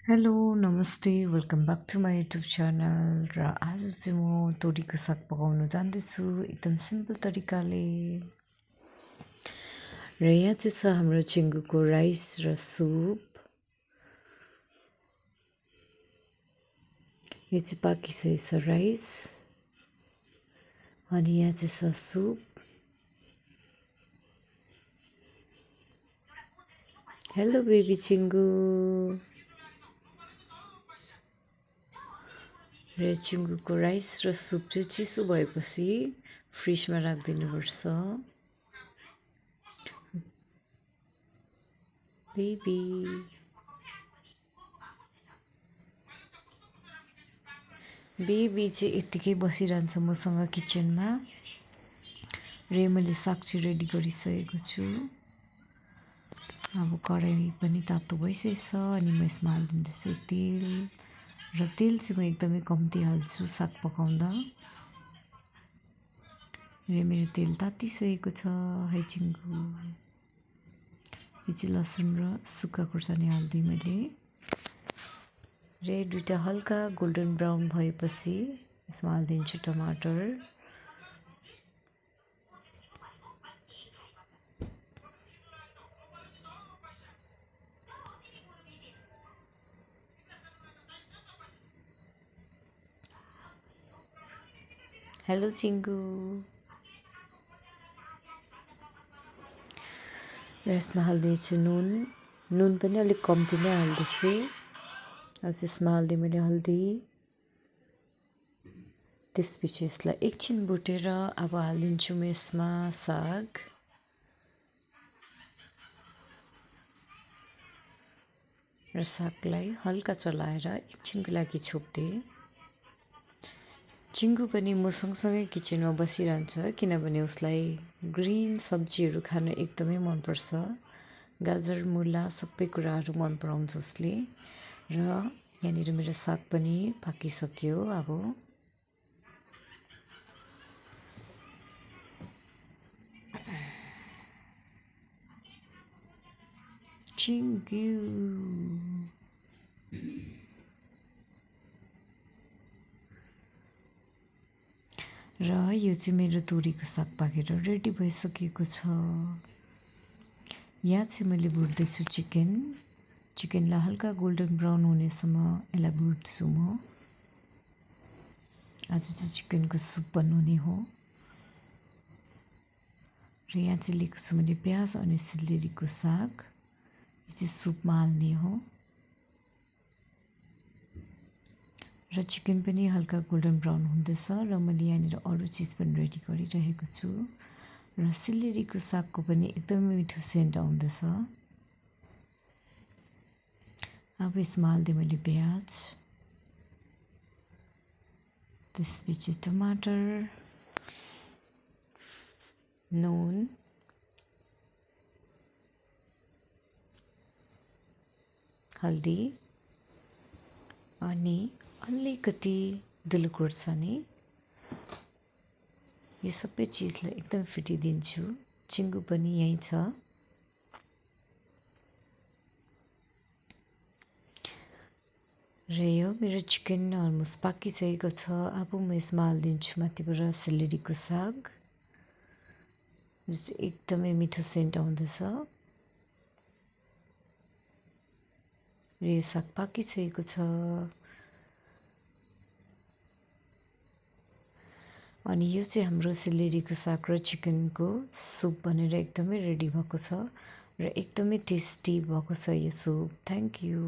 Hello नमस्ते welcome back to my YouTube channel र आज चाहिँ म तोरीको साग पकाउन जान्दैछु एकदम सिम्पल तरिकाले। र यहाँ चाहिँ छ हाम्रो चिङ्गुको राइस र सुप। यो चाहिँ पाकिसकेको छ राइस अनि यहाँ चाहिँ छ सुप। Hello baby चिङ्गु। र चिङ्गुको राइस र सुप चाहिँ चिसो भएपछि फ्रिजमा राखिदिनुपर्छ। बेबी बेबी चाहिँ यत्तिकै बसिरहन्छ मसँग किचनमा। र मैले साग चाहिँ रेडी गरिसकेको छु। अब कराही पनि तातो भइसकेको छ अनि म यसमा हालिदिँदैछु तेल। र तेल चाहिँ म एकदमै कम्ती हाल्छु साग पकाउँदा। र मेरो तेल तातिसकेको छ। है चिङ्गु यो चाहिँ लसुन र सुक्खा खुर्सानी हालिदिएँ मैले। र दुईटा हल्का गोल्डन ब्राउन भएपछि यसमा हालिदिन्छु टमाटर। हेलो चिङ्गु। र यसमा हाल्दैछु नुन। नुन पनि अलिक कम्ती नै हाल्दैछु। अब यसमा हालिदिएँ मैले हल्दी। त्यसपछि यसलाई एकछिन भुटेर अब हालिदिन्छु म यसमा साग। र सागलाई हल्का चलाएर एकछिनको लागि छोप्दिएँ। चिङ्गु पनि म सँगसँगै किचनमा बसिरहन्छ किनभने उसलाई ग्रिन सब्जीहरू खान एकदमै मनपर्छ। गाजर मुला सबै कुराहरू मन पराउँछ उसले। र यहाँनिर मेरो साग पनि पाकिसक्यो अब। चिङ्गु र यो चाहिँ मेरो तोरीको साग पाकेर रेडी भइसकेको छ। यहाँ चाहिँ मैले भुट्दैछु चिकन। चिकनलाई हल्का गोल्डन ब्राउन हुनेसम्म यसलाई भुट्छु म। आज चाहिँ चिकनको सुप बनाउने हो। र यहाँ चाहिँ लिएको छु मैले प्याज अनि सिलेरीको साग। यो चाहिँ सुपमा हाल्ने हो। र चिकन पनि हल्का गोल्डन ब्राउन हुँदैछ र मैले यहाँनिर अरू चिज पनि रेडी गरिरहेको छु। र सिलेरीको सागको पनि एकदमै मिठो सेन्ट आउँदैछ। अब यसमा हालिदिएँ मैले प्याज। त्यसपछि टमाटर, नुन, हल्दी अनि अलिकति दुलो खुर्सानी। यो सबै चिजलाई एकदम फिटिदिन्छु। चिङ्गु पनि यहीँ छ। र यो मेरो चिकन अलमोस्ट पाकिसकेको छ। अब म यसमा हालिदिन्छु माथिबाट सिलेरीको साग जो चाहिँ एकदमै मिठो सेन्ट आउँदैछ। र यो साग पाकिसकेको छ। अनि यो चाहिँ हाम्रो सिलेरीको साग र चिकनको सुप बनेर एकदमै रेडी भएको छ र एकदमै टेस्टी भएको छ यो सुप। Thank you.